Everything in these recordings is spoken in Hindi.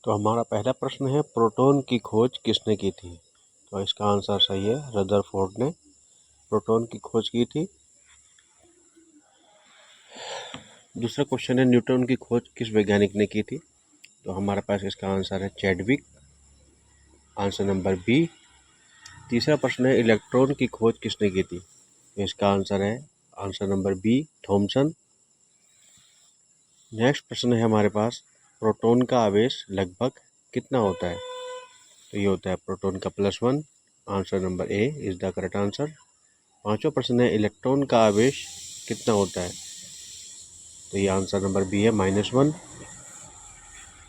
तो हमारा पहला प्रश्न है, प्रोटॉन की खोज किसने की थी? तो इसका आंसर सही है, रदरफोर्ड ने प्रोटॉन की खोज की थी। दूसरा क्वेश्चन है, न्यूट्रॉन की खोज किस वैज्ञानिक ने की थी? तो हमारे पास इसका आंसर है चैडविक, आंसर नंबर बी। तीसरा प्रश्न है, इलेक्ट्रॉन की खोज किसने की थी? तो इसका आंसर है answer number b, Thomson. Next प्रश्न है हमारे पास, प्रोटॉन का आवेश लगभग कितना होता है? तो ये होता है प्रोटॉन का +1, answer number A is the correct answer. पांचवा प्रश्न है, इलेक्ट्रॉन का आवेश कितना होता है? तो ये आंसर नंबर बी है, -1।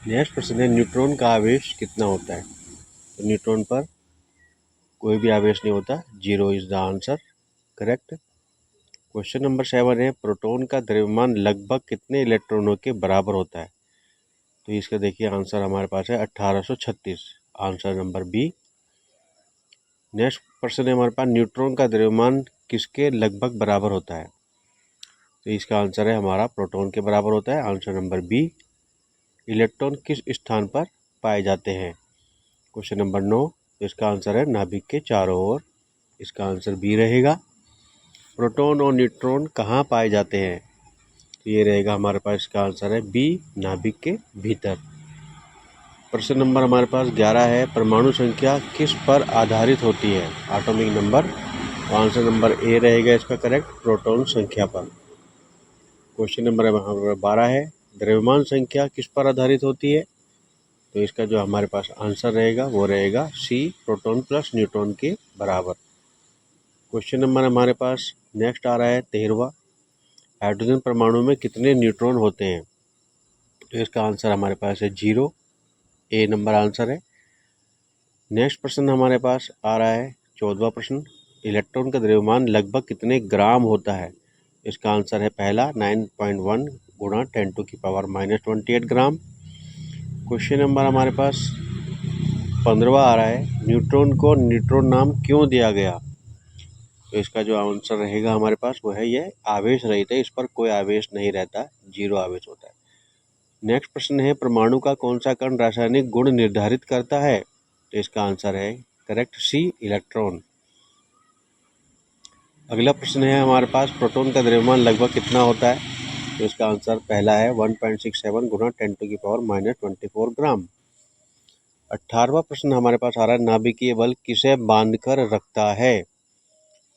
नेक्स्ट प्रश्न है, न्यूट्रॉन का आवेश कितना होता है? तो न्यूट्रॉन पर कोई भी आवेश नहीं होता, 0 is the answer correct. Question number 7 है, प्रोटॉन का द्रव्यमान लगभग कितने इलेक्ट्रॉनों के बराबर होता है? तो इसका देखिए आंसर हमारे पास है 1836, आंसर नंबर बी। नेक्स्ट प्रश्न है हमारे पास, न्यूट्रॉन का द्रव्यमान किसके लगभग बराबर होता है? तो इसका आंसर है हमारा प्रोटॉन के बराबर होता है, आंसर नंबर बी। इलेक्ट्रॉन किस स्थान पर पाए जाते हैं? क्वेश्चन नंबर 9, इसका आंसर है नाभिक के चारों ओर, इसका आंसर बी रहेगा। प्रोटॉन और न्यूट्रॉन कहाँ पाए जाते हैं? तो ये रहेगा हमारे पास, इसका आंसर है बी, नाभिक के भीतर। प्रश्न नंबर हमारे पास 11 है, परमाणु संख्या किस पर आधारित होती है? Atomic number. तो आंसर नंबर ए रहेगा इसका करेक्ट, प्रोटॉन संख्या पर। क्वेश्चन नंबर 12 है, द्रव्यमान संख्या किस पर आधारित होती है? तो इसका जो हमारे पास आंसर रहेगा वो रहेगा सी, प्रोटॉन प्लस न्यूट्रॉन के बराबर। क्वेश्चन नंबर हमारे पास नेक्स्ट आ रहा है 13वां, हाइड्रोजन परमाणु में कितने न्यूट्रॉन होते हैं? तो इसका आंसर हमारे पास है 0, ए नंबर आंसर है। नेक्स्ट प्रश्न हमारे पास आ रहा है 14वां प्रश्न, इलेक्ट्रॉन का द्रव्यमान लगभग कितने ग्राम होता है? इसका आंसर है पहला 9.1 गुणा 10⁻⁻28 ग्राम। क्वेश्चन नंबर हमारे पास 15वां आ रहा है, न्यूट्रॉन को न्यूट्रॉन नाम क्यों दिया गया? तो इसका जो आंसर रहेगा हमारे पास वो है ये आवेश रहित है, इस पर कोई आवेश नहीं रहता, 0 आवेश होता है। नेक्स्ट प्रश्न है, परमाणु का कौन सा कण रासायनिक गुण निर्धारित करता है? तो इसका आंसर है करेक्ट सी, इलेक्ट्रॉन। अगला प्रश्न है हमारे पास, प्रोटॉन का द्रव्यमान लगभग कितना होता है? तो इसका आंसर पहला है 1.67 गुणा 10⁻24 ग्राम। 18वां प्रश्न हमारे पास आ रहा है, नाभिकीय बल किसे बांधकर रखता है?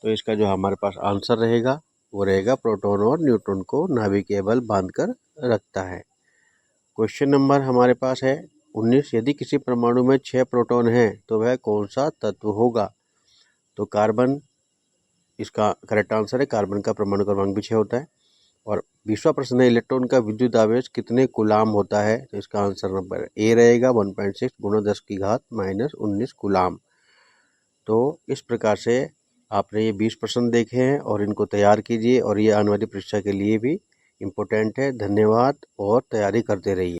तो इसका जो हमारे पास आंसर रहेगा वो रहेगा प्रोटॉन और न्यूट्रॉन को नाभिकीय बल बांधकर रखता है। क्वेश्चन नंबर हमारे पास है 19, यदि किसी परमाणु में 6 प्रोटॉन हैं तो वह कौन सा तत्व होगा? तो कार्बन इसका करेक्ट आंसर है, कार्बन का परमाणु क्रमांक भी 6 होता है। और 20वां प्रश्न है, इलेक्ट्रॉन का विद्युत आवेश कितने कूलाम होता है? तो इसका आंसर नंबर ए रहेगा 1.6 गुणा 10⁻⁻19 कूलाम। तो इस प्रकार से आपने ये 20 प्रश्न देखे हैं और इनको तैयार कीजिए, और ये आने वाली परीक्षा के लिए भी इम्पोर्टेंट है। धन्यवाद और तैयारी करते रहिए।